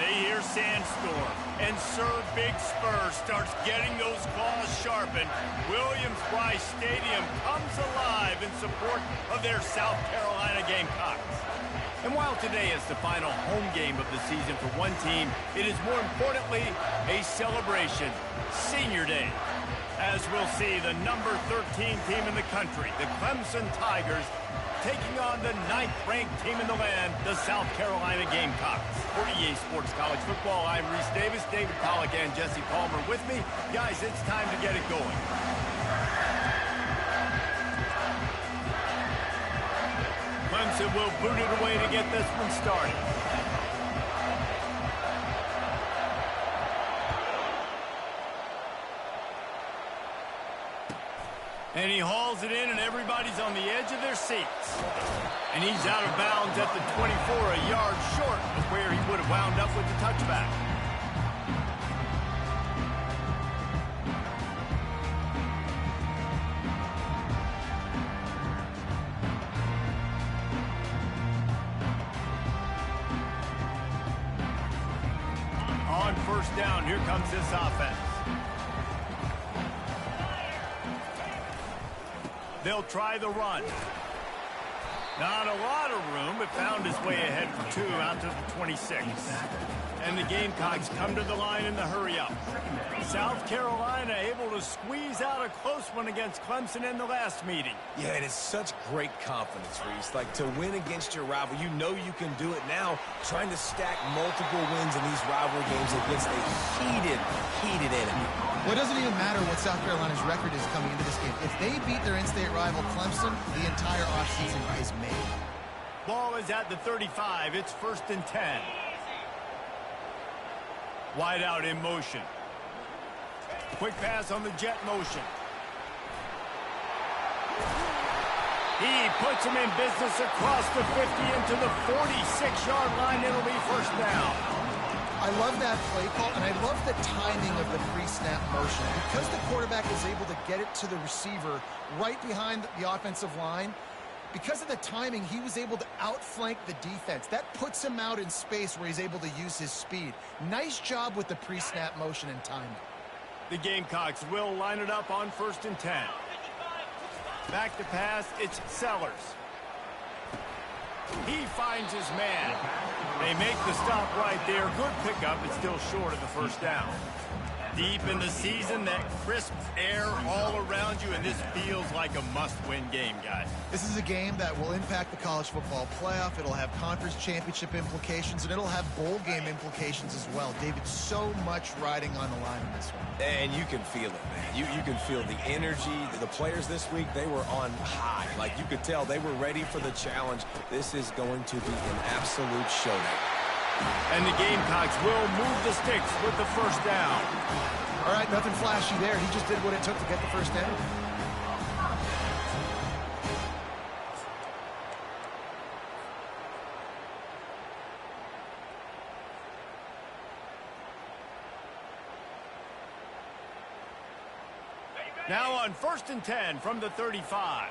They hear Sandstorm, and Sir Big Spur starts getting those claws sharpened. Williams-Brice Stadium comes alive in support of their South Carolina Gamecocks. And while today is the final home game of the season for one team, it is more importantly a celebration, Senior Day. As we'll see, the number 13 team in the country, the Clemson Tigers, taking on the 9th-ranked team in the land, the South Carolina Gamecocks. For EA Sports College Football, I'm Reese Davis, David Pollack, and Jesse Palmer with me. Guys, it's time to get it going. Clemson will boot it away to get this one started. And he hauls it in, and everybody's on the edge of their seats. And he's out of bounds at the 24, a yard short of where he would have wound up with the touchback. On first down, here comes this offense. They'll try the run. Not a lot of room, but found his way ahead for 2 out to the 26. And the Gamecocks come to the line in the hurry-up. South Carolina able to squeeze out a close one against Clemson in the last meeting. Yeah, it is such great confidence, Reese. Like, to win against your rival, you know you can do it. Now, trying to stack multiple wins in these rivalry games against a heated enemy. Well, it doesn't even matter what South Carolina's record is coming into this game. If they beat their in-state rival Clemson, the entire offseason is made. Ball is at the 35. It's 1st and 10. Wide out in motion. Quick pass on the jet motion. He puts him in business across the 50 into the 46-yard line. It'll be 1st down. I love that play call, and I love the timing of the pre-snap motion. Because the quarterback is able to get it to the receiver right behind the offensive line, because of the timing, he was able to outflank the defense. That puts him out in space where he's able to use his speed. Nice job with the pre-snap motion and timing. The Gamecocks will line it up on 1st and 10. Back to pass, it's Sellers. He finds his man. They make the stop right there. Good pickup. It's still short of the 1st down. Deep in the season, that crisp air all around you, and this feels like a must-win game, guys. This is a game that will impact the college football playoff. It'll have conference championship implications, and it'll have bowl game implications as well. David, so much riding on the line in this one. And you can feel it, man. You can feel the energy. The players this week, they were on high. Like, you could tell they were ready for the challenge. This is going to be an absolute showdown. And the Gamecocks will move the sticks with the 1st down. All right, nothing flashy there. He just did what it took to get the 1st down. Now on 1st and 10 from the 35.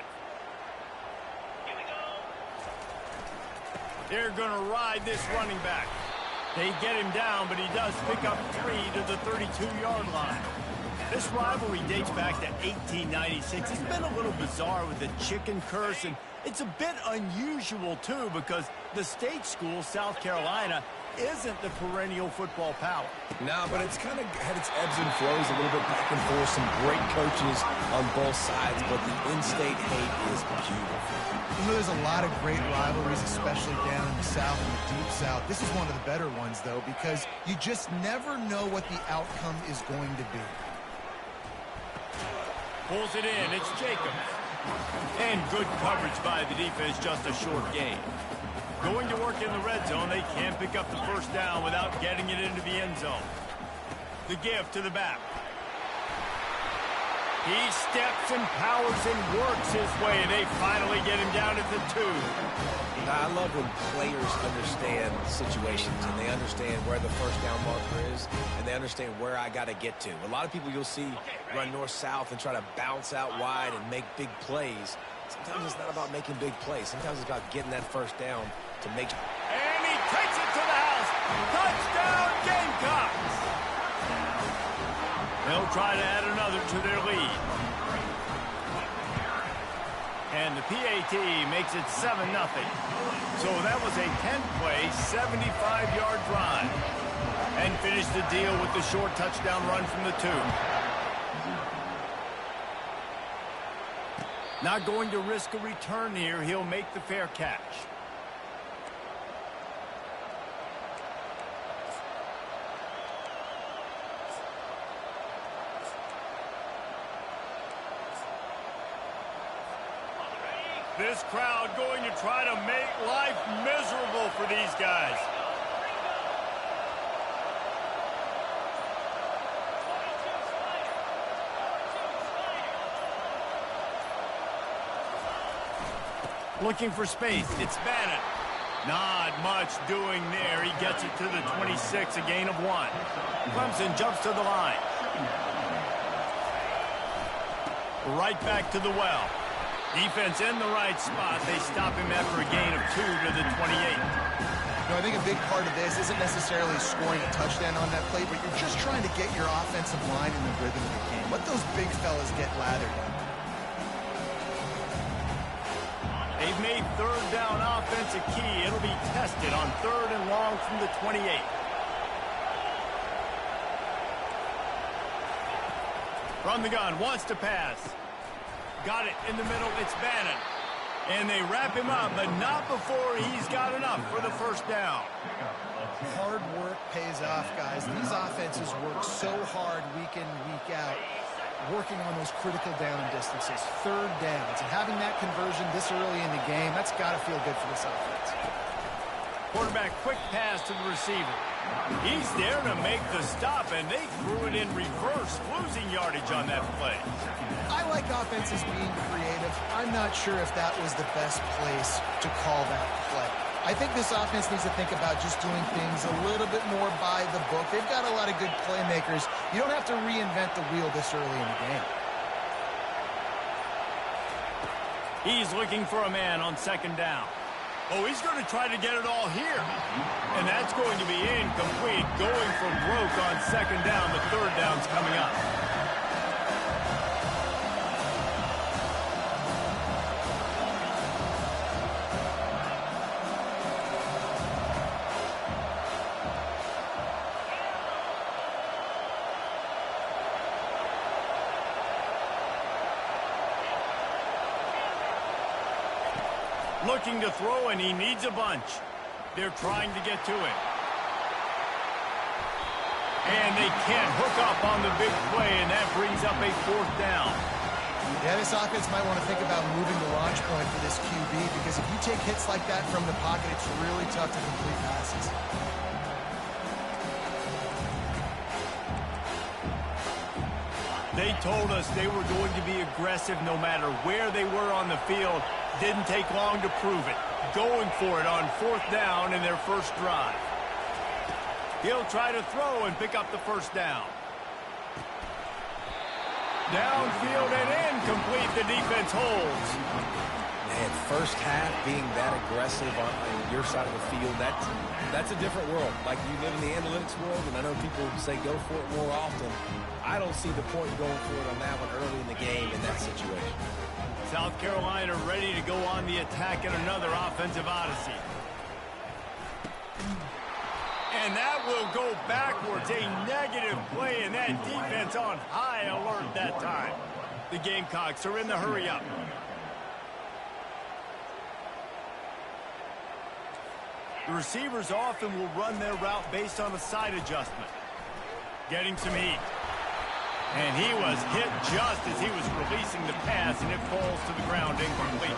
They're going to ride this running back. They get him down, but he does pick up 3 to the 32-yard line. This rivalry dates back to 1896. It's been a little bizarre with the chicken curse, and it's a bit unusual, too, because the state school, South Carolina, isn't the perennial football power. No, but it's kind of had its ebbs and flows, a little bit back and forth, some great coaches on both sides, but the in-state hate is beautiful. You know, there's a lot of great rivalries, especially down in the South and the Deep South. This is one of the better ones, though, because you just never know what the outcome is going to be. Pulls it in. It's Jacobs. And good coverage by the defense, just a short gain. Going to work in the red zone, they can't pick up the 1st down without getting it into the end zone. The give to the back. He steps and powers and works his way. They finally get him down at the 2. I love when players understand situations and they understand where the 1st down marker is and they understand where I got to get to. A lot of people you'll see run north-south and try to bounce out wide and make big plays. Sometimes it's not about making big plays. Sometimes it's about getting that 1st down to make. And he takes it to the house. Touchdown, Gamecocks! They'll try to add another to their lead. And the PAT makes it 7-0. So that was a 10-play, 75-yard drive. And finished the deal with the short touchdown run from the 2. Not going to risk a return here. He'll make the fair catch. This crowd going to try to make life miserable for these guys. Looking for space. It's Bannon. Not much doing there. He gets it to the 26, a gain of 1. Clemson jumps to the line. Right back to the well. Defense in the right spot. They stop him after a gain of 2 to the 28. I think a big part of this isn't necessarily scoring a touchdown on that play, but you're just trying to get your offensive line in the rhythm of the game. Let those big fellas get lathered in. They've made third down offense a key. It'll be tested on 3rd and long from the 28. From the gun, wants to pass. Got it in the middle. It's Bannon. And they wrap him up, but not before he's got enough for the first down. Hard work pays off, guys. These offenses work so hard week in, week out, working on those critical down distances, 3rd downs. And having that conversion this early in the game, that's got to feel good for this offense. Quarterback, quick pass to the receiver. He's there to make the stop, and they threw it in reverse, losing yardage on that play. I like offenses being creative. I'm not sure if that was the best place to call that play. I think this offense needs to think about just doing things a little bit more by the book. They've got a lot of good playmakers. You don't have to reinvent the wheel this early in the game. He's looking for a man on 2nd down. Oh, he's going to try to get it all here. And that's going to be incomplete. Going for broke on 2nd down. The 3rd down's coming up. Looking to throw, and he needs a bunch. They're trying to get to it. And they can't hook up on the big play, and that brings up a 4th down. Yeah, this offense might want to think about moving the launch point for this QB, because if you take hits like that from the pocket, it's really tough to complete passes. They told us they were going to be aggressive no matter where they were on the field. Didn't take long to prove it. Going for it on 4th down in their first drive. He'll try to throw and pick up the 1st down. Downfield and incomplete. The defense holds. Man, first half being that aggressive on your side of the field, that's a different world. Like, you live in the analytics world, and I know people say go for it more often. I don't see the point going for it on that one early in the game in that situation. South Carolina ready to go on the attack in another offensive odyssey. And that will go backwards. A negative play, and that defense on high alert that time. The Gamecocks are in the hurry-up. The receivers often will run their route based on a side adjustment. Getting some heat. And he was hit just as he was releasing the pass, and it falls to the ground incomplete.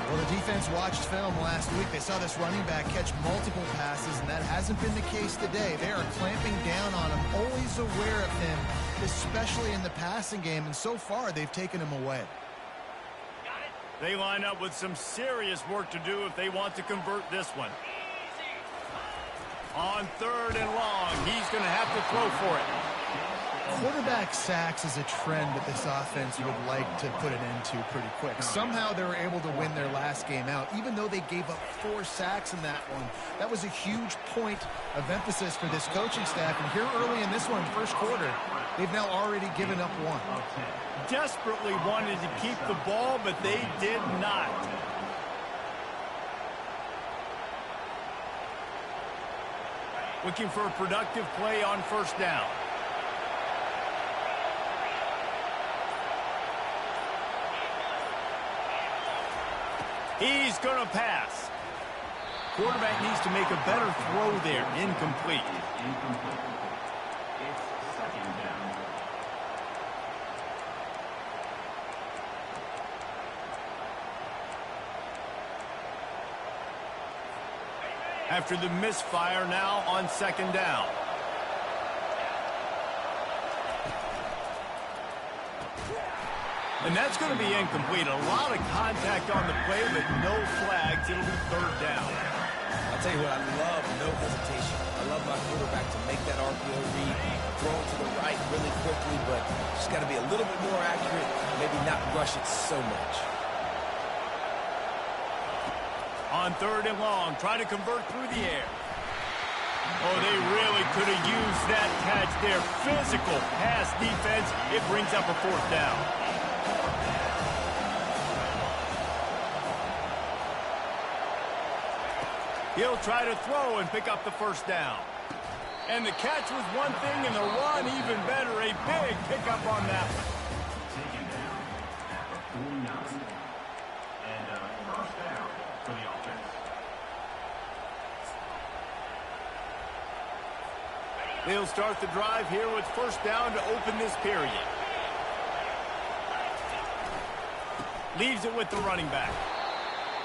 Well, the defense watched film last week. They saw this running back catch multiple passes, and that hasn't been the case today. They are clamping down on him, always aware of him, especially in the passing game, and so far they've taken him away. They line up with some serious work to do if they want to convert this one. On 3rd and long, he's going to have to throw for it. Quarterback sacks is a trend that this offense would like to put an end to pretty quick. Somehow they were able to win their last game out, even though they gave up 4 sacks in that one. That was a huge point of emphasis for this coaching staff. And here early in this one, first quarter, they've now already given up 1. Desperately wanted to keep the ball, but they did not. Looking for a productive play on first down. He's going to pass. Quarterback needs to make a better throw there. Incomplete. It's second down. After the misfire, now on second down. And that's going to be incomplete. A lot of contact on the play, but no flags. It'll be third down. I'll tell you what, I love no hesitation. I love my quarterback to make that RPO read, throw it to the right really quickly, but just got to be a little bit more accurate, maybe not rush it so much. On third and long, try to convert through the air. Oh, they really could have used that catch there. Physical pass defense. It brings up a fourth down. He'll try to throw and pick up the first down. And the catch was one thing, and the run even better. A big pickup on that one. Taken down at the 49. And first down for the offense. They'll start the drive here with first down to open this period. Leaves it with the running back.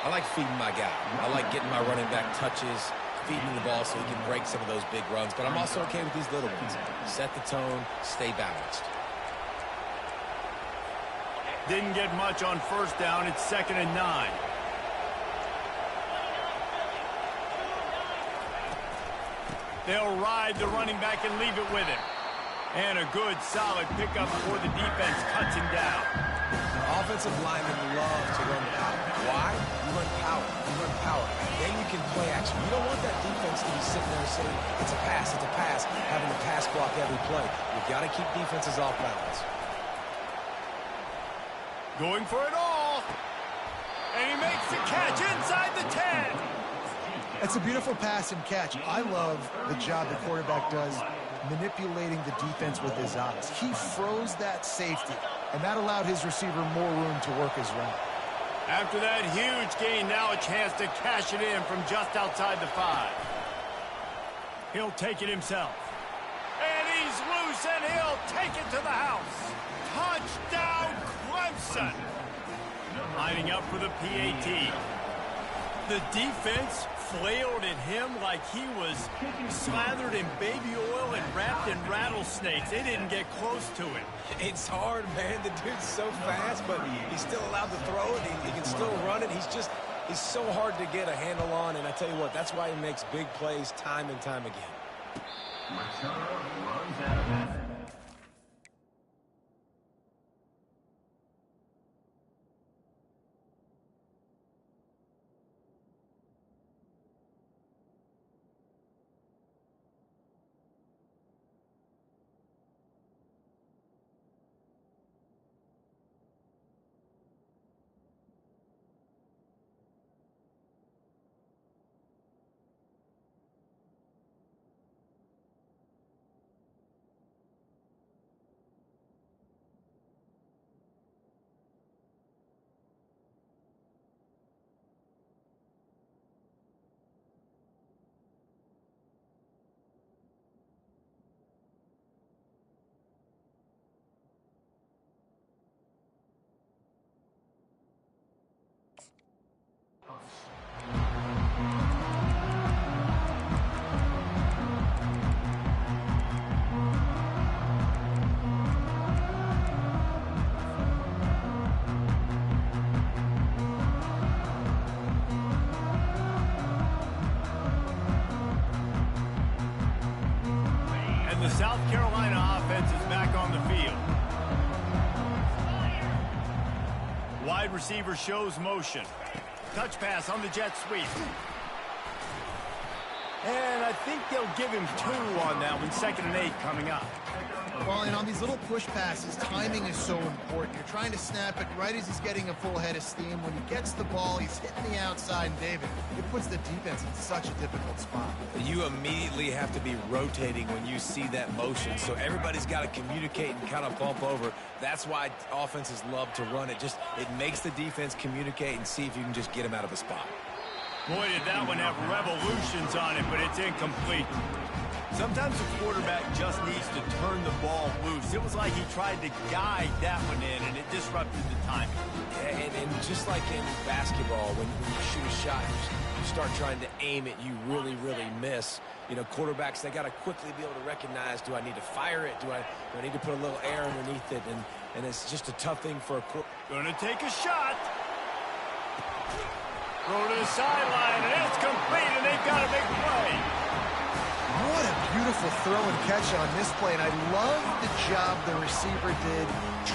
I like feeding my guy. I like getting my running back touches, feeding the ball so he can break some of those big runs. But I'm also okay with these little ones. Set the tone, stay balanced. Didn't get much on first down. It's 2nd and 9. They'll ride the running back and leave it with him. And a good, solid pickup before the defense cuts him down. Offensive linemen love to run power. Why? You run power. You run power. Then you can play action. You don't want that defense to be sitting there saying, it's a pass, having to pass block every play. You've got to keep defenses off balance. Going for it all. And he makes the catch inside the 10. That's a beautiful pass and catch. I love the job the quarterback does manipulating the defense with his eyes. He froze that safety, and that allowed his receiver more room to work his route. After that huge gain, now a chance to cash it in from just outside the 5. He'll take it himself. And he's loose, and he'll take it to the house. Touchdown, Clemson. Lining up for the PAT. The defense flailed at him like he was slathered in baby oil and wrapped in rattlesnakes. They didn't get close to it. It's hard, man. The dude's so fast, but he's still allowed to throw it. He can still run it. He's so hard to get a handle on, and I tell you what, that's why he makes big plays time and time again. McKenna runs out of bounds. The South Carolina offense is back on the field. Wide receiver shows motion. Touch pass on the jet sweep. And I think they'll give him 2 on that one. 2nd and 8 coming up. Well, and on these little push passes, timing is so important. You're trying to snap it right as he's getting a full head of steam. When he gets the ball, he's hitting the outside, and David, it puts the defense in such a difficult spot. You immediately have to be rotating when you see that motion, so everybody's got to communicate and kind of bump over. That's why offenses love to run it. It makes the defense communicate and see if you can just get him out of a spot. Boy, did that one have revolutions on it, but it's incomplete. Sometimes the quarterback just needs to turn the ball loose. It was like he tried to guide that one in, and it disrupted the timing. Yeah, and just like in basketball, when you shoot a shot, you start trying to aim it, you really, really miss. You know, quarterbacks, they got to quickly be able to recognize, do I need to fire it? Do I need to put a little air underneath it? And it's just a tough thing for a quarterback. Going to take a shot. Throw to the sideline, and it's complete, and they've got a big play. What a beautiful throw and catch on this play, and I love the job the receiver did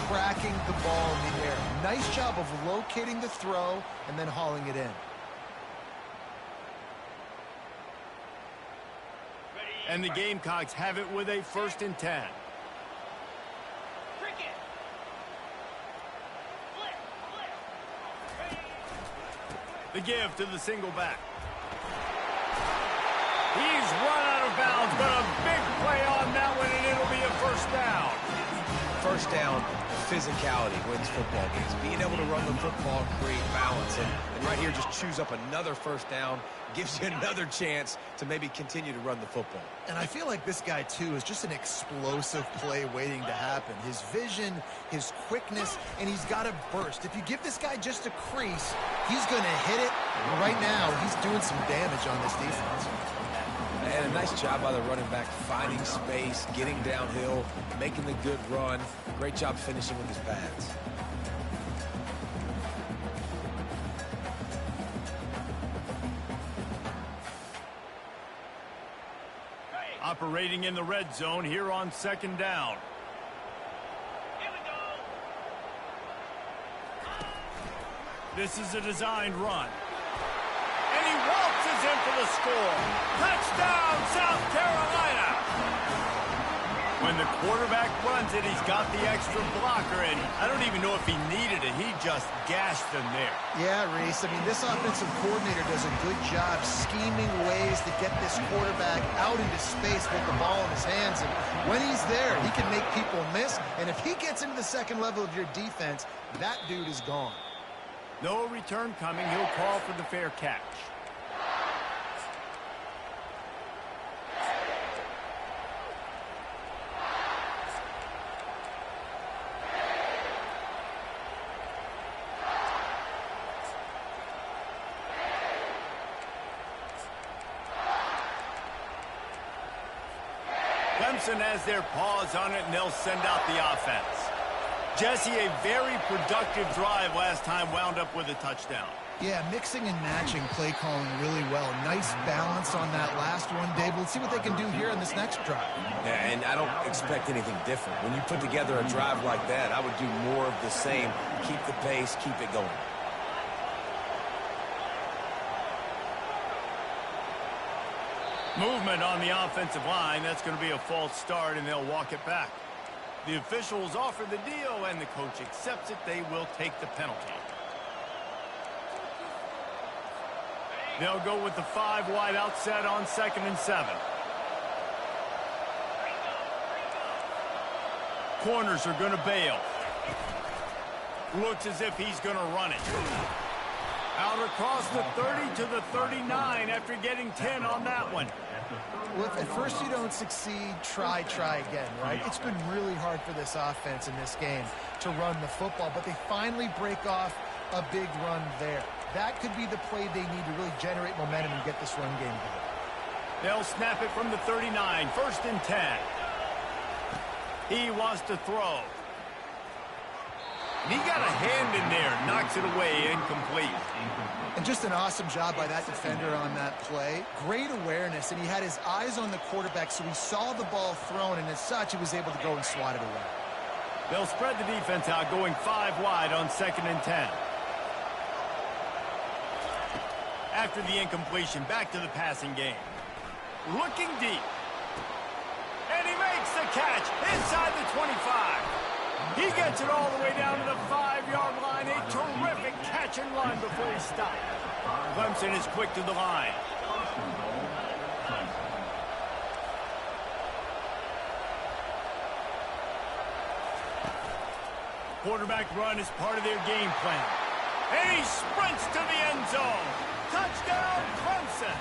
tracking the ball in the air. Nice job of locating the throw and then hauling it in. And the Gamecocks have it with a 1st and 10. The give to the single back. He's run out of bounds, but a big play on that one, and it'll be a 1st down. 1st down, physicality wins football games. Being able to run the football, create balance, and right here just choose up another 1st down, gives you another chance to maybe continue to run the football. And I feel like this guy, too, is just an explosive play waiting to happen. His vision, his quickness, and he's got a burst. If you give this guy just a crease, he's going to hit it. Right now, he's doing some damage on this defense. And a nice job by the running back, finding space, getting downhill, making the good run. Great job finishing with his pads. Operating in the red zone here on 2nd down. Here we go. This is a designed run. And he waltzes in for the score. Touchdown, South Carolina. When the quarterback runs it, he's got the extra blocker, and I don't even know if he needed it. He just gashed them there. Yeah, Reese. I mean, this offensive coordinator does a good job scheming ways to get this quarterback out into space with the ball in his hands. And when he's there, he can make people miss. And if he gets into the 2nd level of your defense, that dude is gone. No return coming. He'll call for the fair catch. Clemson has their paws on it, and they'll send out the offense. Jesse, a very productive drive last time, wound up with a touchdown. Yeah, mixing and matching play calling really well. Nice balance on that last one, Dave. Let's see what they can do here in this next drive. Yeah, and I don't expect anything different. When you put together a drive like that, I would do more of the same. Keep the pace, keep it going. Movement on the offensive line. That's going to be a false start, and they'll walk it back. The officials offer the deal, and the coach accepts it. They will take the penalty. They'll go with the 5 wide outset on 2nd and 7. Corners are going to bail. Looks as if he's going to run it. Out across the 30 to the 39 after getting 10 on that one. Well, if at first you don't succeed, try again, right? It's been really hard for this offense in this game to run the football, but they finally break off a big run there. That could be the play they need to really generate momentum and get this run game going. They'll snap it from the 39, 1st and 10. He wants to throw. And he got a hand in there, knocks it away, incomplete. And just an awesome job by that defender on that play. Great awareness, and he had his eyes on the quarterback, so he saw the ball thrown, and as such, he was able to go and swat it away. They'll spread the defense out, going 5 wide on 2nd and 10. After the incompletion, back to the passing game. Looking deep. And he makes the catch inside the 25. He gets it all the way down to the 5-yard line. A terrific catch and run before he stopped. Clemson is quick to the line. Quarterback run is part of their game plan. And he sprints to the end zone. Touchdown, Clemson.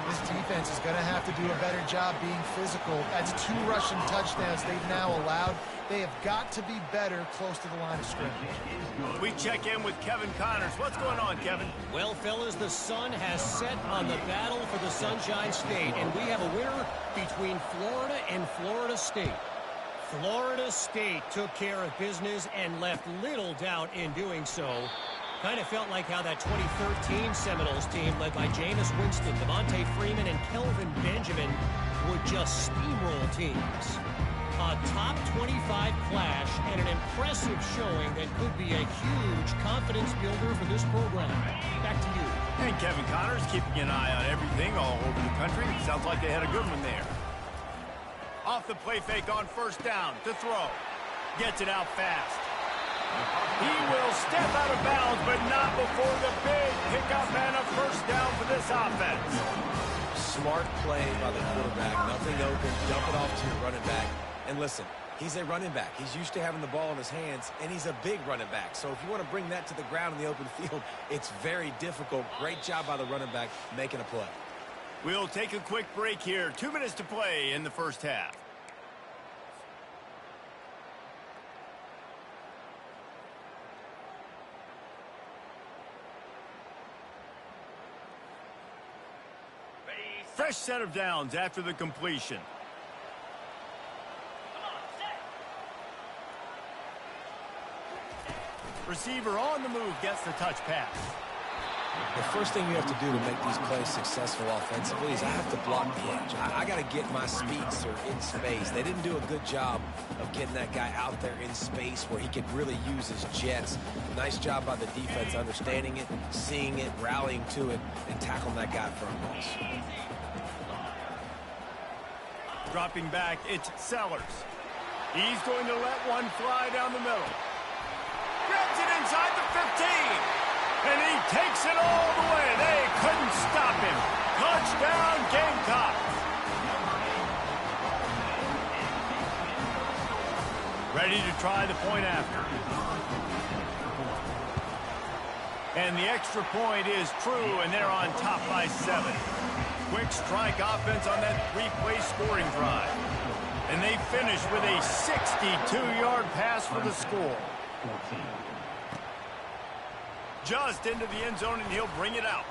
This defense is going to have to do a better job being physical. That's 2 rushing touchdowns they've now allowed. They have got to be better close to the line of scrimmage. We check in with Kevin Connors. What's going on, Kevin? Well, fellas, the sun has set on the battle for the Sunshine State, and we have a winner between Florida and Florida State. Florida State took care of business and left little doubt in doing so. Kind of felt like how that 2013 Seminoles team led by Jameis Winston, Devontae Freeman, and Kelvin Benjamin would just steamroll teams. A top 25 clash and an impressive showing that could be a huge confidence builder for this program. Back to you. And Kevin Connors keeping an eye on everything all over the country. Sounds like they had a good one there. Off the play fake on 1st down to throw. Gets it out fast. He will step out of bounds, but not before the big pickup and a 1st down for this offense. Smart play by the quarterback. Nothing open. Dump it off to your running back. And listen, he's a running back. He's used to having the ball in his hands, and he's a big running back. So if you want to bring that to the ground in the open field, it's very difficult. Great job by the running back making a play. We'll take a quick break here. 2 minutes to play in the 1st half. Fresh set of downs after the completion. Receiver on the move gets the touch pass. The first thing you have to do to make these plays successful offensively is I have to block the edge. I got to get my speedster in space. They didn't do a good job of getting that guy out there in space where he could really use his jets. Nice job by the defense understanding it, seeing it, rallying to it, and tackling that guy for a loss. Dropping back, it's Sellers. He's going to let one fly down the middle. Grabs it inside the 15. And he takes it all the way. They couldn't stop him. Touchdown, Gamecocks. Ready to try the point after. And the extra point is true, and they're on top by 7. Quick strike offense on that 3-play scoring drive. And they finish with a 62-yard pass for the score. Just into the end zone, and he'll bring it out.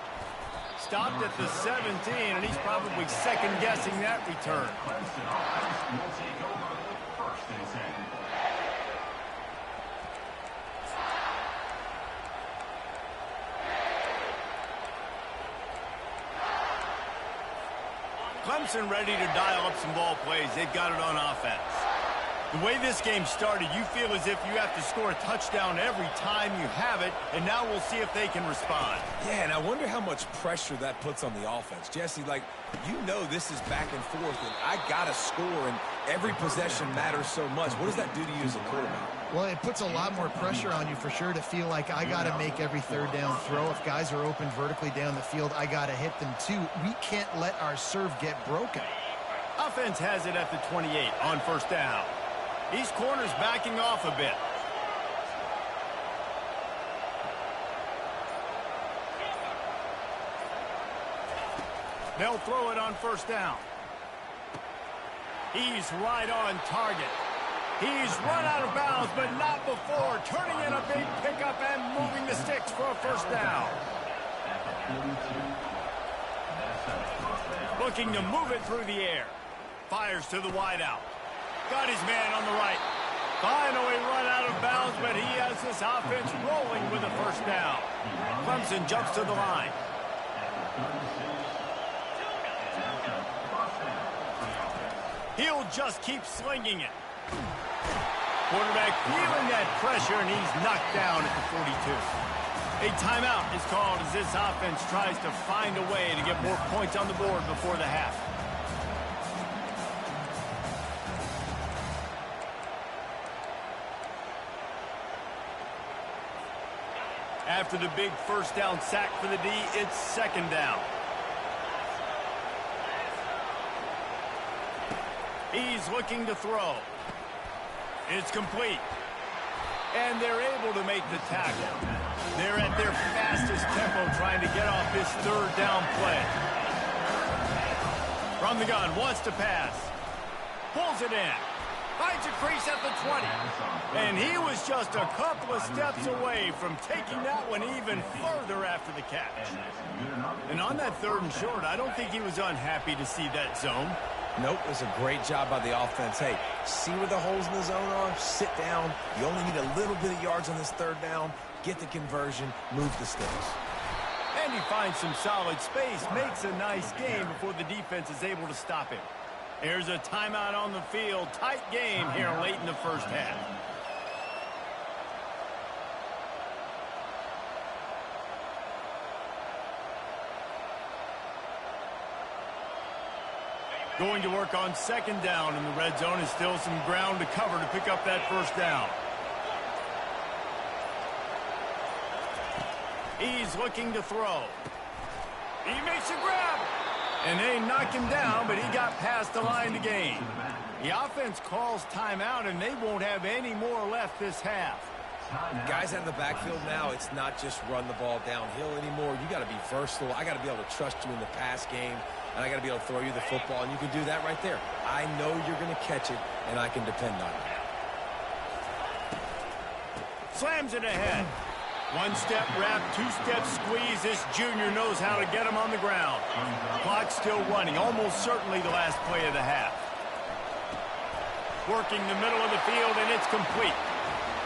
Stopped at the 17, and he's probably second-guessing that return. Clemson ready to dial up some ball plays. They've got it on offense. The way this game started, you feel as if you have to score a touchdown every time you have it, and now we'll see if they can respond. Yeah, and I wonder how much pressure that puts on the offense. Jesse, like, you know this is back and forth, and I got to score, and every possession matters so much. What does that do to you as a quarterback? Well, it puts a lot more pressure on you for sure to feel like I got to make every 3rd down throw. If guys are open vertically down the field, I got to hit them too. We can't let our serve get broken. Offense has it at the 28 on 1st down. These corners backing off a bit. They'll throw it on 1st down. He's right on target. He's run out of bounds, but not before. Turning in a big pickup and moving the sticks for a 1st down. Looking to move it through the air. Fires to the wideout. Got his man on the right. Finally run out of bounds, but he has this offense rolling with a first down. Clemson jumps to the line. He'll just keep slinging it. Quarterback feeling that pressure, and he's knocked down at the 42. A timeout is called as this offense tries to find a way to get more points on the board before the half. After the big first down sack for the D, it's second down. He's looking to throw. It's complete. And they're able to make the tackle. They're at their fastest tempo trying to get off this third down play. From the gun, wants to pass. Pulls it in. Finds a crease at the 20. And he was just a couple of steps away from taking that one even further after the catch. And on that third and short, I don't think he was unhappy to see that zone. Nope, it was a great job by the offense. Hey, see where the holes in the zone are? Sit down. You only need a little bit of yards on this third down. Get the conversion. Move the sticks. And he finds some solid space. Makes a nice game before the defense is able to stop him. There's a timeout on the field. Tight game here late in the first half. Going to work on second down in the red zone. Is still some ground to cover to pick up that first down. He's looking to throw. He makes a grab. And they knock him down, but he got past the line to gain. The offense calls timeout, and they won't have any more left this half. Guys out in the backfield now, it's not just run the ball downhill anymore. You got to be versatile. I got to be able to trust you in the pass game, and I got to be able to throw you the football, and you can do that right there. I know you're going to catch it, and I can depend on it. Slams it ahead. One-step wrap, two-step squeeze. This junior knows how to get him on the ground. Clock still running, almost certainly the last play of the half. Working the middle of the field, and it's complete.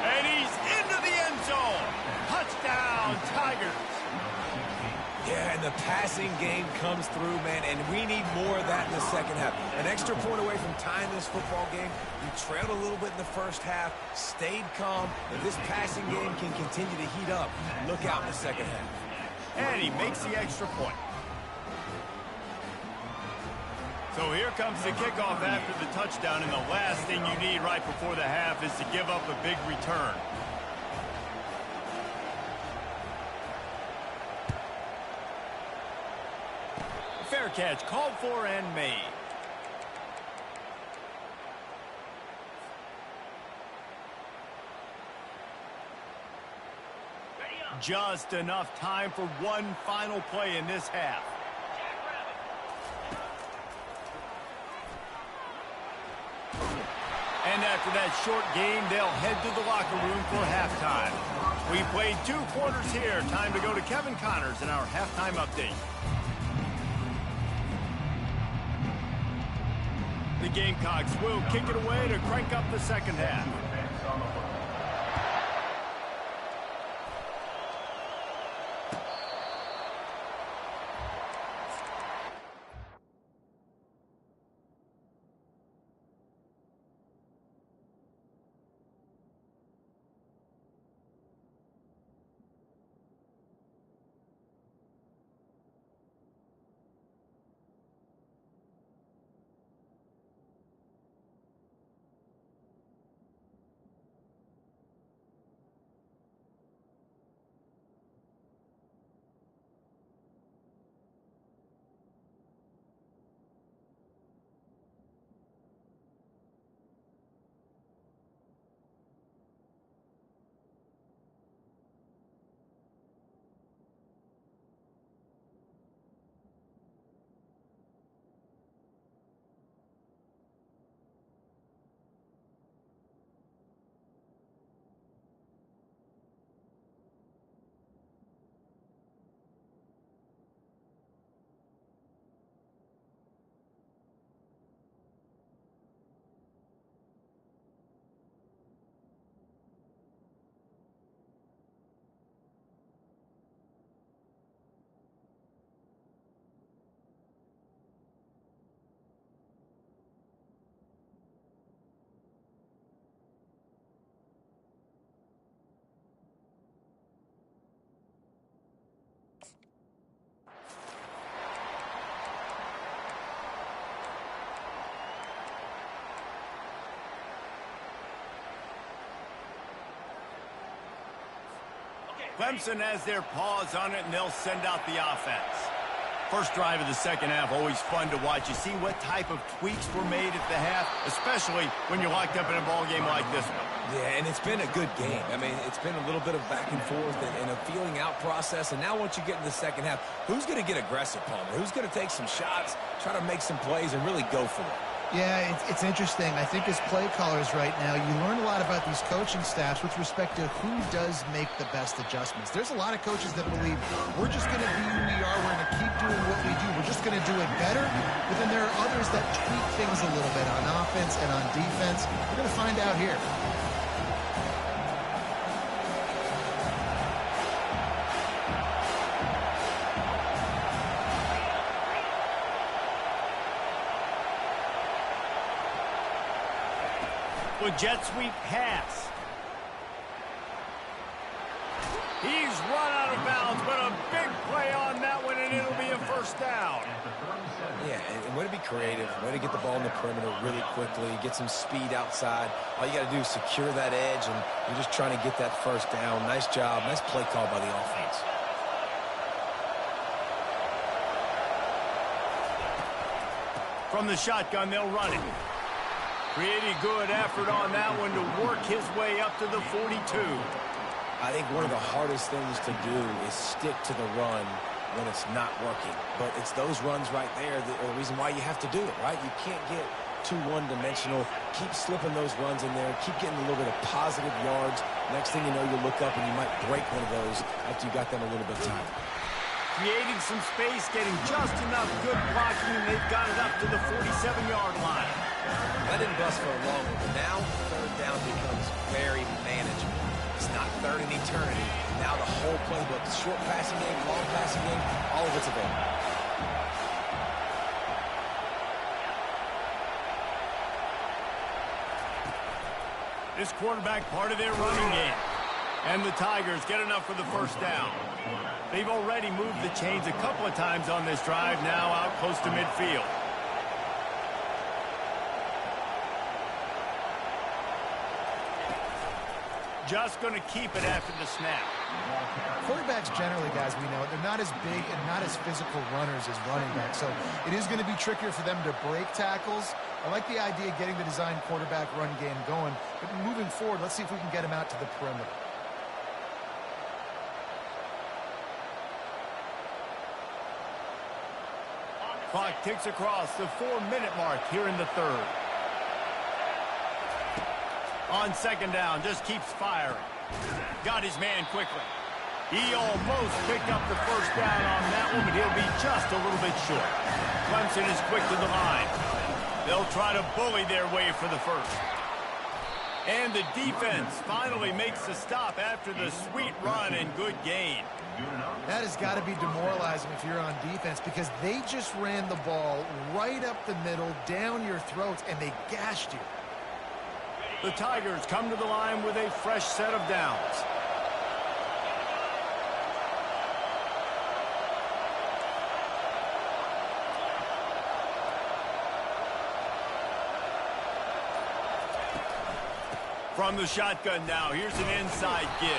And he's into the end zone. Touchdown, Tigers. Yeah, and the passing game comes through, man, and we need more of that in the second half. An extra point away from tying this football game. You trailed a little bit in the first half, stayed calm. If this passing game can continue to heat up, look out in the second half. And he makes the extra point. So here comes the kickoff after the touchdown, and the last thing you need right before the half is to give up a big return. Fair catch, called for and made. Just enough time for one final play in this half. And after that short game, they'll head to the locker room for halftime. We played 2 quarters here. Time to go to Kevin Connors in our halftime update. The Gamecocks will kick it away to crank up the second half. Clemson has their paws on it, and they'll send out the offense. First drive of the second half, always fun to watch. You see what type of tweaks were made at the half, especially when you're locked up in a ball game like this one. Yeah, and it's been a good game. I mean, it's been a little bit of back and forth and a feeling out process. And now once you get in the second half, who's going to get aggressive, Palmer? Who's going to take some shots, try to make some plays, and really go for it? Yeah, it's interesting. I think as play callers right now, you learn a lot about these coaching staffs with respect to who does make the best adjustments. There's a lot of coaches that believe we're just going to be who we are. We're going to keep doing what we do. We're just going to do it better. But then there are others that tweak things a little bit on offense and on defense. We're going to find out here. Jet sweep pass. He's run out of bounds, but a big play on that one, and it'll be a first down. Yeah, and way to be creative, way to get the ball in the perimeter really quickly, get some speed outside. All you got to do is secure that edge, and you're just trying to get that first down. Nice job, nice play call by the offense. From the shotgun, they'll run it. Pretty good effort on that one to work his way up to the 42. I think one of the hardest things to do is stick to the run when it's not working. But it's those runs right there that are the reason why you have to do it, right? You can't get too one-dimensional. Keep slipping those runs in there. Keep getting a little bit of positive yards. Next thing you know, you look up and you might break one of those after you got them a little bit tired. Creating some space, getting just enough good blocking, and they've got it up to the 47-yard line. That didn't bust for a long one, but now third down becomes very manageable. It's not third in eternity. Now the whole playbook, short passing game, long passing game, all of it's available. This quarterback part of their running game. And the Tigers get enough for the first down. They've already moved the chains a couple of times on this drive, now out close to midfield. Just going to keep it after the snap. Quarterbacks generally, guys, we know, they're not as big and not as physical runners as running backs. So it is going to be trickier for them to break tackles. I like the idea of getting the design quarterback run game going. But moving forward, let's see if we can get him out to the perimeter. Clock ticks across the 4-minute mark here in the third. On second down, just keeps firing. Got his man quickly. He almost picked up the first down on that one, but he'll be just a little bit short. Clemson is quick to the line. They'll try to bully their way for the first. And the defense finally makes the stop after the sweet run and good gain. That has got to be demoralizing if you're on defense because they just ran the ball right up the middle, down your throats, and they gashed you. The Tigers come to the line with a fresh set of downs. From the shotgun now, here's an inside give.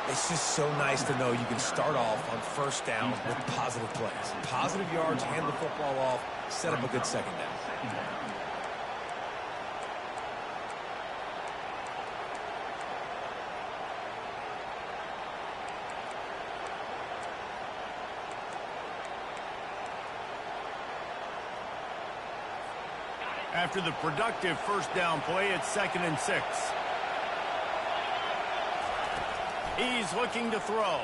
It's just so nice to know you can start off on first down with positive plays. Positive yards, hand the football off, set up a good second down. After the productive first down play, it's 2nd and 6. He's looking to throw.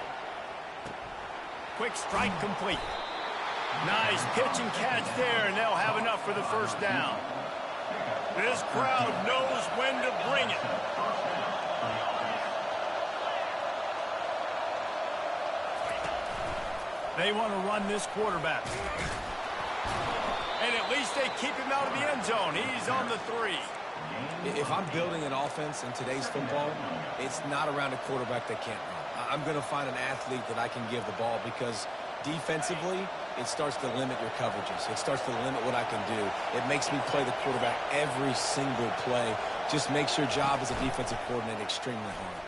Quick strike complete. Nice pitch and catch there, and they'll have enough for the first down. This crowd knows when to bring it. They want to run this quarterback. And at least they keep him out of the end zone. He's on the 3. If I'm building an offense in today's football, it's not around a quarterback that can't run. I'm going to find an athlete that I can give the ball because defensively, it starts to limit your coverages. It starts to limit what I can do. It makes me play the quarterback every single play. Just makes your job as a defensive coordinator extremely hard.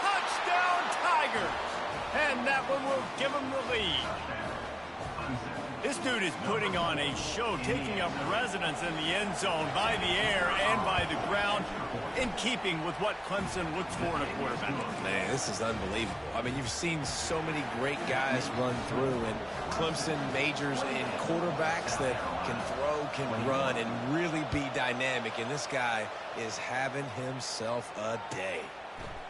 Touchdown, Tigers. And that one will give them the lead. This dude is putting on a show, taking up residence in the end zone by the air and by the ground, in keeping with what Clemson looks for in a quarterback. Man, this is unbelievable. I mean, you've seen so many great guys run through, and Clemson majors in quarterbacks that can throw, can run, and really be dynamic, and this guy is having himself a day.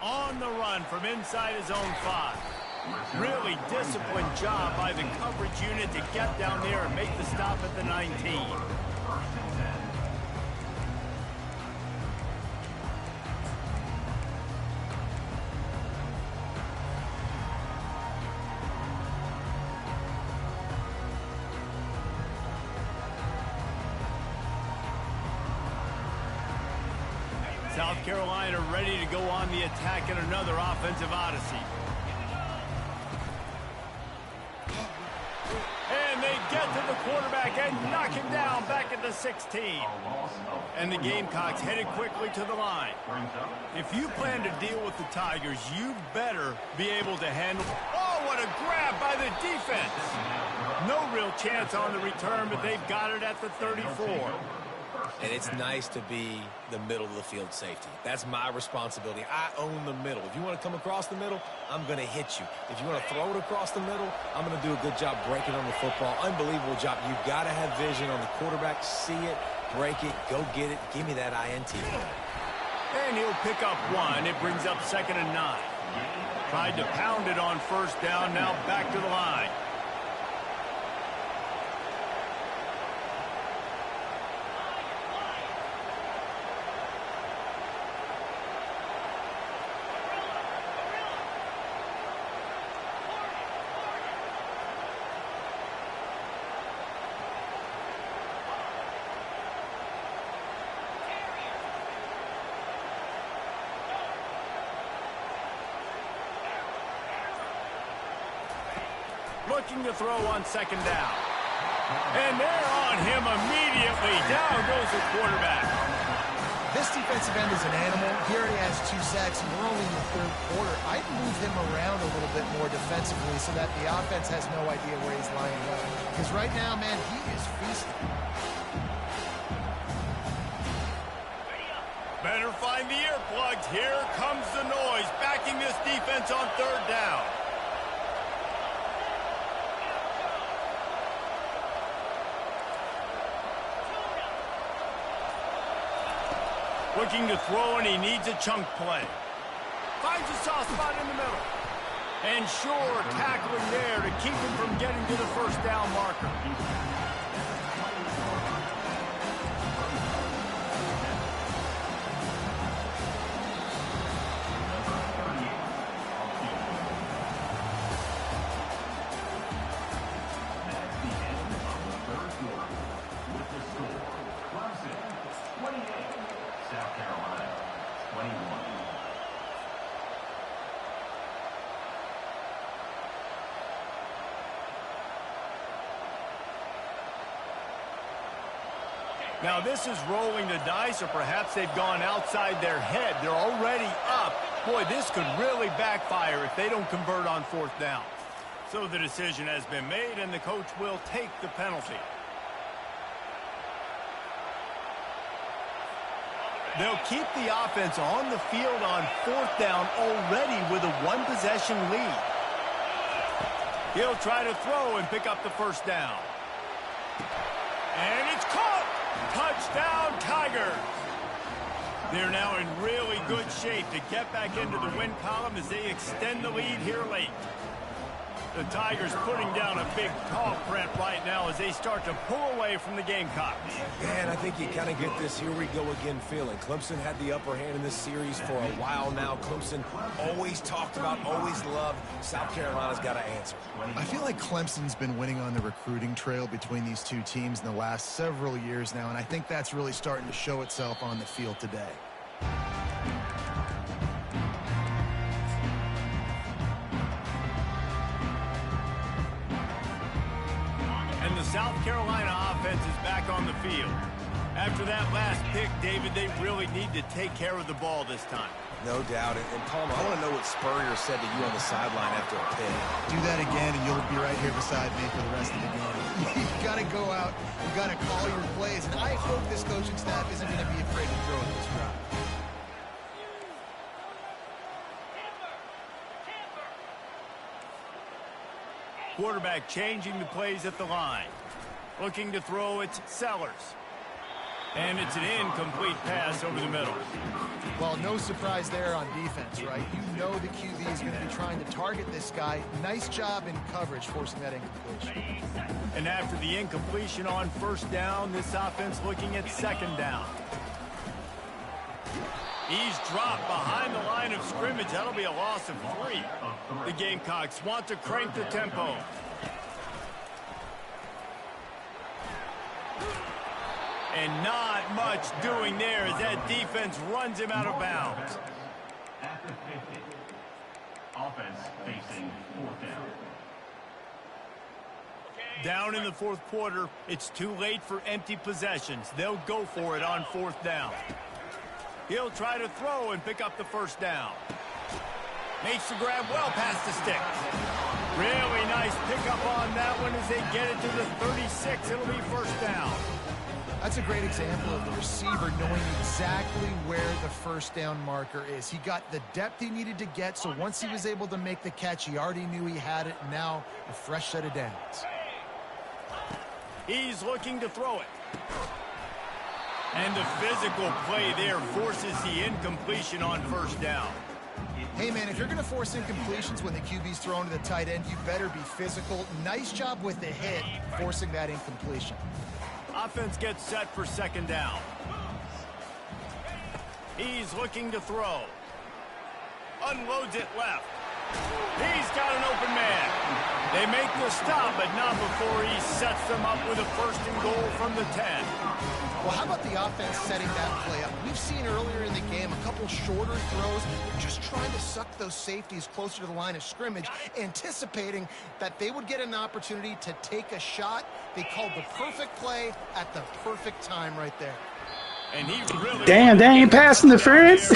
On the run from inside his own 5. Really disciplined job by the coverage unit to get down there and make the stop at the 19. South Carolina ready to go on the attack in another offensive odyssey. And they get to the quarterback and knock him down back at the 16. And the Gamecocks headed quickly to the line. If you plan to deal with the Tigers, you better be able to handle... Oh, what a grab by the defense! No real chance on the return, but they've got it at the 34. And it's nice to be the middle of the field safety. That's my responsibility. I own the middle. If you want to come across the middle, I'm going to hit you. If you want to throw it across the middle, I'm going to do a good job breaking on the football. Unbelievable job. You've got to have vision on the quarterback. See it, break it, go get it. Give me that INT. And he'll pick up 1. It brings up 2nd and 9. Tried to pound it on first down. Now back to the line. Looking to throw on 2nd down. And they're on him immediately. Down goes the quarterback. This defensive end is an animal. He already has 2 sacks, and we're only in the 3rd quarter. I'd move him around a little bit more defensively so that the offense has no idea where he's lining up. Because right now, man, he is feasting. Better find the earplugs. Here comes the noise, backing this defense on 3rd down. Looking to throw, and he needs a chunk play. Finds a soft spot in the middle. And sure, tackling there to keep him from getting to the 1st down marker. Now this is rolling the dice, or perhaps they've gone outside their head. They're already up. Boy, this could really backfire if they don't convert on 4th down. So the decision has been made, and the coach will take the penalty. They'll keep the offense on the field on 4th down already with a 1-possession lead. He'll try to throw and pick up the 1st down. And it's caught! Touchdown, Tigers! They're now in really good shape to get back into the win column as they extend the lead here late. The Tigers putting down a big paw print right now as they start to pull away from the Gamecocks. Man, I think you kind of get this here we go again feeling. Clemson had the upper hand in this series for a while now. Clemson always talked about, always loved. South Carolina's got to answer. I feel like Clemson's been winning on the recruiting trail between these 2 teams in the last several years now, and I think that's really starting to show itself on the field today. And the South Carolina offense is back on the field. After that last pick, David, they really need to take care of the ball this time. No doubt. And Palmer, I want to know what Spurrier said to you on the sideline after a pick. Do that again, and you'll be right here beside me for the rest of the game. You got to go out. You got to call your plays. And I hope this coaching staff isn't going to be afraid to throw at this drive. Quarterback changing the plays at the line. Looking to throw, it's Sellers. And it's an incomplete pass over the middle. Well, no surprise there on defense, right? You know the QB is going to be trying to target this guy. Nice job in coverage forcing that incompletion. And after the incompletion on first down, this offense looking at second down. He's dropped behind the line of scrimmage. That'll be a loss of 3. The Gamecocks want to crank the tempo. And not much doing there as that defense runs him out of bounds. At the 50. Offense facing fourth down. Down in the fourth quarter, it's too late for empty possessions. They'll go for it on fourth down. He'll try to throw and pick up the first down. Makes the grab well past the sticks. Really nice pickup on that one as they get it to the 36. It'll be first down. That's a great example of the receiver knowing exactly where the first down marker is. He got the depth he needed to get, so once he was able to make the catch, he already knew he had it. Now a fresh set of downs. He's looking to throw it. And the physical play there forces the incompletion on first down. Hey, man, if you're going to force incompletions when the QB's thrown to the tight end, you better be physical. Nice job with the hit, forcing that incompletion. Offense gets set for second down. He's looking to throw. Unloads it left. He's got an open man. They make the stop, but not before he sets them up with a first and goal from the 10. Well, how about the offense setting that play up? We've seen earlier in the game a couple shorter throws. They're just trying to suck those safeties closer to the line of scrimmage, anticipating that they would get an opportunity to take a shot. They called the perfect play at the perfect time right there. And he really damn, they ain't pass interference. Some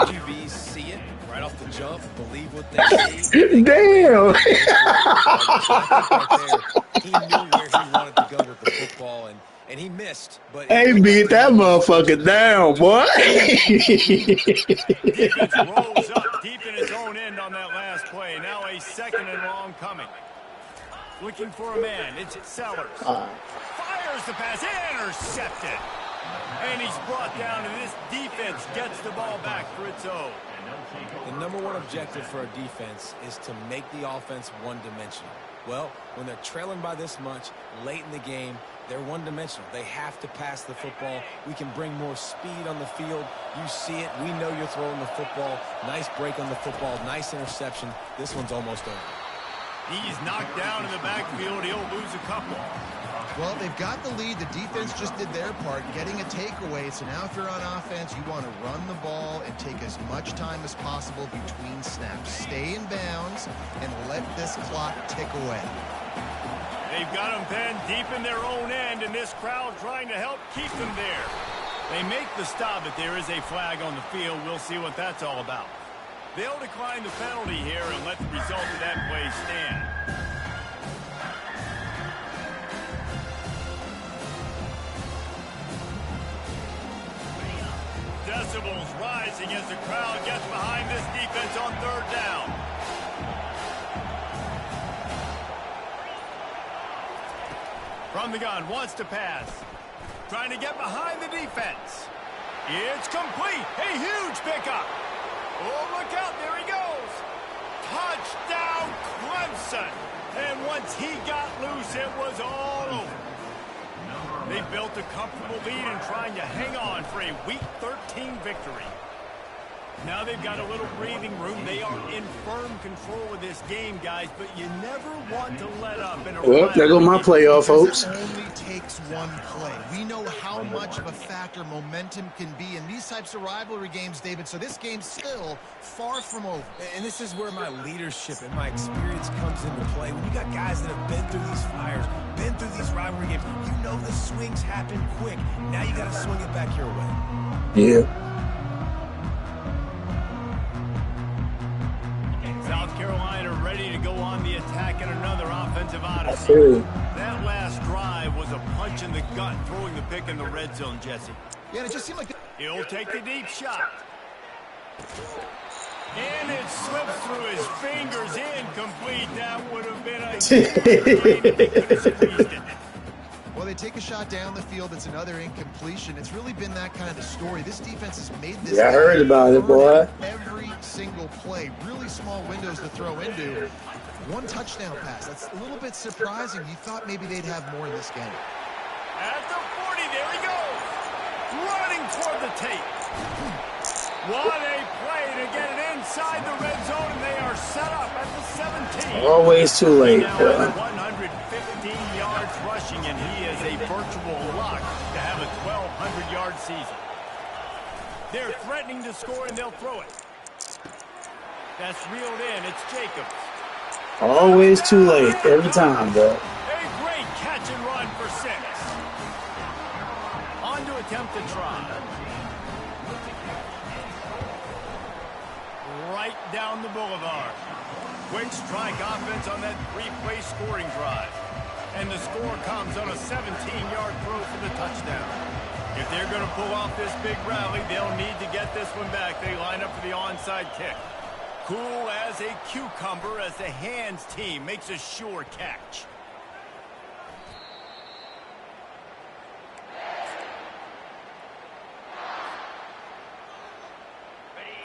QBs see it right off the jump, believe what they see. Damn. He knew where he wanted to go with the football, and he missed. But Hey, beat that motherfucker down, boy. defense rolls up deep in his own end on that last play. Now a second and long coming. Looking for a man. It's Sellers. Fires the pass. Intercepted. And he's brought down, and this defense gets the ball back for its own. The number one objective for a defense is to make the offense one-dimensional. Well, when they're trailing by this much late in the game, they're one-dimensional. They have to pass the football. We can bring more speed on the field. You see it. We know you're throwing the football. Nice break on the football. Nice interception. This one's almost over. He's knocked down in the backfield. He'll lose a couple. Well, they've got the lead. The defense just did their part, getting a takeaway. So now if you're on offense, you want to run the ball and take as much time as possible between snaps. Stay in bounds and let this clock tick away. They've got them pinned deep in their own end, and this crowd trying to help keep them there. They make the stop, but there is a flag on the field. We'll see what that's all about. They'll decline the penalty here and let the result of that play stand. Decibels rising as the crowd gets behind this defense on third down. From the gun, wants to pass. Trying to get behind the defense. It's complete. A huge pickup. Oh, look out. There he goes. Touchdown, Clemson. And once he got loose, it was all over. They built a comfortable lead and trying to hang on for a Week 13 victory. Now they've got a little breathing room. They are in firm control of this game, guys, but you never want to let up in a Well, there go my playoff hopes. It only takes one play. We know how much of a factor momentum can be in these types of rivalry games, David, so this game's still far from over. And this is where my leadership and my experience comes into play. When you got guys that have been through these fires, been through these rivalry games, you know the swings happen quick. Now you got to swing it back your way. Yeah. South Carolina ready to go on the attack in another offensive I odyssey. feel you. That last drive was a punch in the gut, throwing the pick in the red zone, Jesse. Yeah, it just seemed like... He'll take the deep shot. And it slips through his fingers, incomplete. That would have been a huge they could have squeezed it. Well, they take a shot down the field. It's another incompletion. It's really been that kind of story. This defense has made this. Yeah, I heard about it, boy. Every single play. Really small windows to throw into. One touchdown pass. That's a little bit surprising. You thought maybe they'd have more in this game. At the 40, there he goes. Running toward the tape. What a play to get it inside the red zone, and they are set up at the 17. Always too late, Now bro. 115 yards rushing, and he is a virtual lock to have a 1,200-yard season. They're threatening to score, and they'll throw it. That's reeled in. It's Jacobs. Always too late every time, bro. A great catch and run for 6. On to attempt to try. Right down the boulevard. Quick strike offense on that 3-play scoring drive. And the score comes on a 17-yard throw for the touchdown. If they're going to pull off this big rally, they'll need to get this one back. They line up for the onside kick. Cool as a cucumber as the hands team makes a sure catch.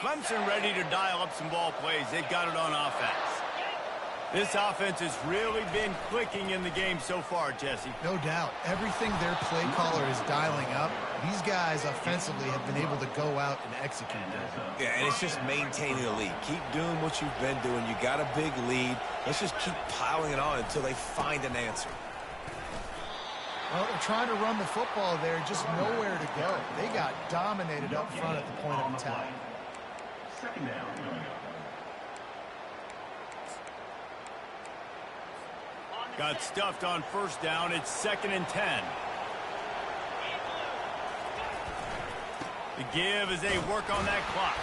Clemson ready to dial up some ball plays. They've got it on offense. This offense has really been clicking in the game so far, Jesse. No doubt. Everything their play caller is dialing up, these guys offensively have been able to go out and execute that. Yeah, and it's just maintaining the lead. Keep doing what you've been doing. You got a big lead. Let's just keep piling it on until they find an answer. Well, they're trying to run the football there, just nowhere to go. They got dominated up front at the point of attack. Second down. Got stuffed on first down. It's 2nd and 10. The give as they work on that clock.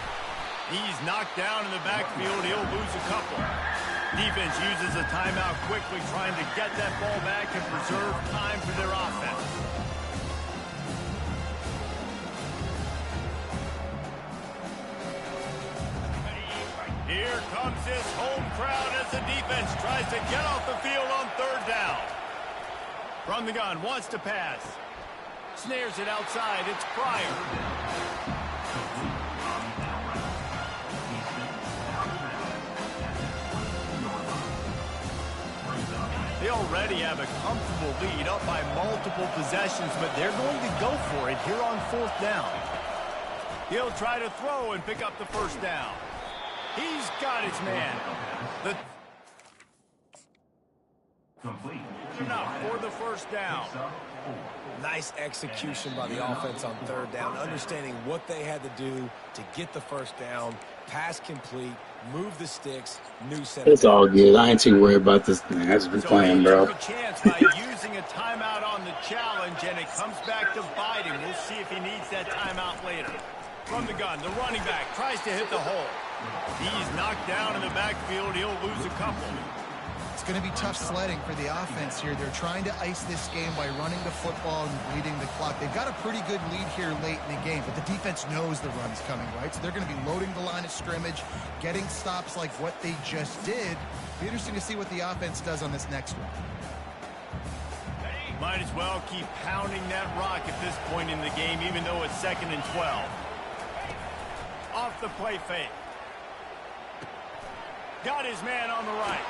He's knocked down in the backfield. He'll lose a couple. Defense uses a timeout quickly, trying to get that ball back and preserve time for their offense. Here comes this home crowd as the defense tries to get off the field on 3rd down. From the gun, wants to pass. Snares it outside. It's Pryor. They already have a comfortable lead, up by multiple possessions, but they're going to go for it here on 4th down. He'll try to throw and pick up the first down. He's got his man. Enough for the first down. Nice execution by the offense on 3rd down, understanding what they had to do to get the first down, pass complete, move the sticks, new set. It's all good. I ain't too worried about this thing. I just been playing, bro. Took a chance by using a timeout on the challenge, and it comes back to bite him. We'll see if he needs that timeout later. From the gun, the running back tries to hit the hole. He's knocked down in the backfield. He'll lose a couple. It's going to be tough sledding for the offense here. They're trying to ice this game by running the football and bleeding the clock. They've got a pretty good lead here late in the game, but the defense knows the run's coming, right? So they're going to be loading the line of scrimmage, getting stops like what they just did. Be interesting to see what the offense does on this next one. Might as well keep pounding that rock at this point in the game, even though it's 2nd and 12. Off the play fake. Got his man on the right.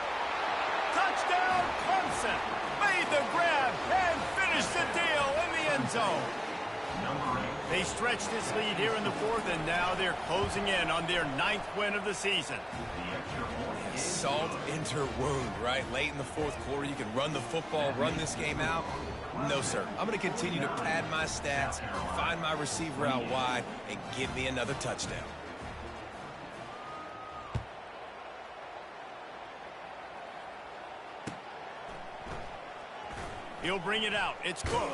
Touchdown, Clemson. Made the grab and finished the deal in the end zone. They stretched this lead here in the fourth, and now they're closing in on their 9th win of the season. Salt into wound, right? Late in the fourth quarter, you can run the football, run this game out. No, sir. I'm going to continue to pad my stats, find my receiver out wide, and give me another touchdown. He'll bring it out. It's Cook.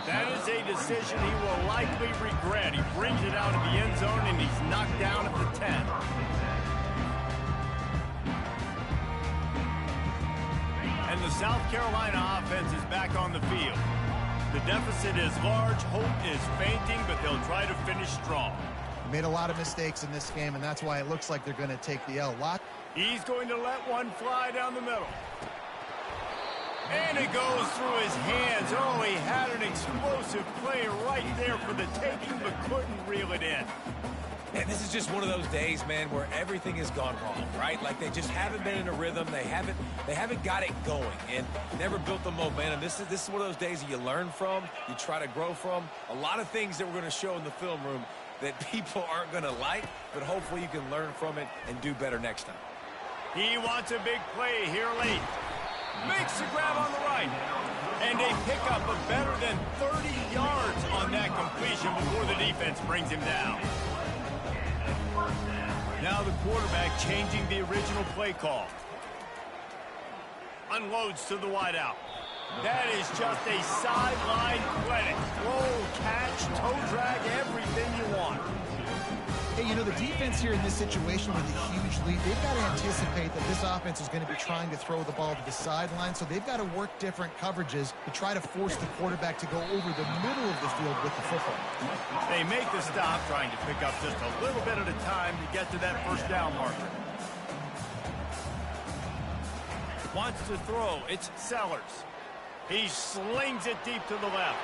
That is a decision he will likely regret. He brings it out of the end zone, and he's knocked down at the 10. And the South Carolina offense is back on the field. The deficit is large. Hope is fainting, but they'll try to finish strong. Made a lot of mistakes in this game, and that's why it looks like they're going to take the L. He's going to let one fly down the middle. And it goes through his hands. Oh, he had an explosive play right there for the taking, but couldn't reel it in. And this is just one of those days, man, where everything has gone wrong, right? Like they just haven't been in a rhythm. They haven't got it going and never built the momentum. This is one of those days that you learn from, you try to grow from. A lot of things that we're going to show in the film room that people aren't going to like, but hopefully you can learn from it and do better next time. He wants a big play here late. Makes the grab on the right. And a pickup of better than 30 yards on that completion before the defense brings him down. Now the quarterback changing the original play call. Unloads to the wideout. That is just a sideline credit. Throw, catch, toe drag, everything you want. Hey, you know, the defense here in this situation with a huge lead, they've got to anticipate that this offense is going to be trying to throw the ball to the sideline, so they've got to work different coverages to try to force the quarterback to go over the middle of the field with the football. They make the stop, trying to pick up just a little bit at a time to get to that first down marker. Wants to throw. It's Sellers. He slings it deep to the left.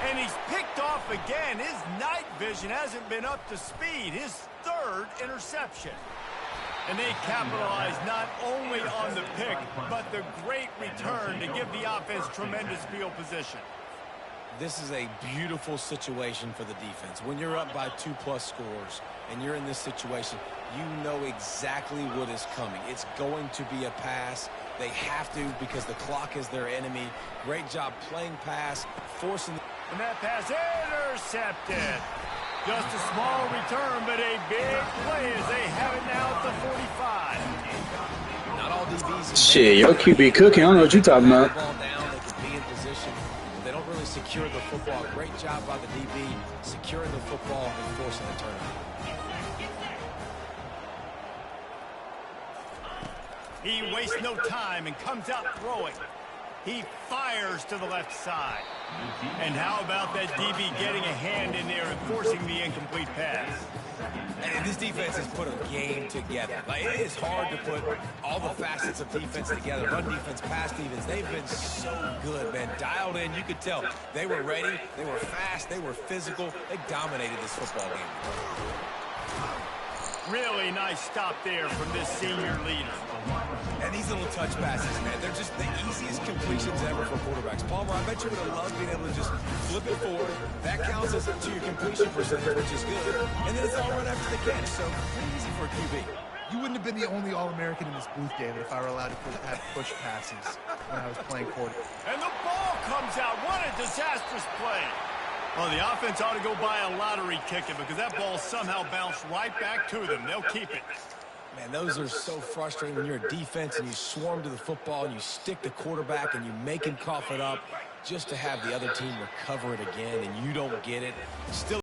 And he's picked off again. His night vision hasn't been up to speed. His 3rd interception. And they capitalize not only on the pick, but the great return to give the offense tremendous field position. This is a beautiful situation for the defense. When you're up by 2+ scores and you're in this situation, you know exactly what is coming. It's going to be a pass. They have to because the clock is their enemy. Great job playing pass, forcing. And that pass intercepted. Just a small return, but a big play as they have it now at the 45. Not all DBs. Shit, your QB cooking. I don't know what you're talking about. Ball down, they can be in position. They don't really secure the football. Great job by the DB securing the football and forcing the turnover. He wastes no time and comes out throwing. He fires to the left side. And how about that DB getting a hand in there and forcing the incomplete pass? And this defense has put a game together. Like, it is hard to put all the facets of defense together. Run defense, pass defense. They've been so good, man. Dialed in. You could tell they were ready. They were fast. They were physical. They dominated this football game. Really nice stop there from this senior leader. And these little touch passes, man, they're just the easiest completions ever for quarterbacks. Palmer, I bet you would have loved being able to just flip it forward. That counts as to your completion percentage, which is good. And then it's all run after the catch, so pretty easy for a QB. You wouldn't have been the only All-American in this booth, David, if I were allowed to have push passes when I was playing quarterback. And the ball comes out. What a disastrous play. Well, the offense ought to go buy a lottery ticket because that ball somehow bounced right back to them. They'll keep it. Man, those are so frustrating when you're a defense and you swarm to the football and you stick the quarterback and you make him cough it up just to have the other team recover it again and you don't get it. Still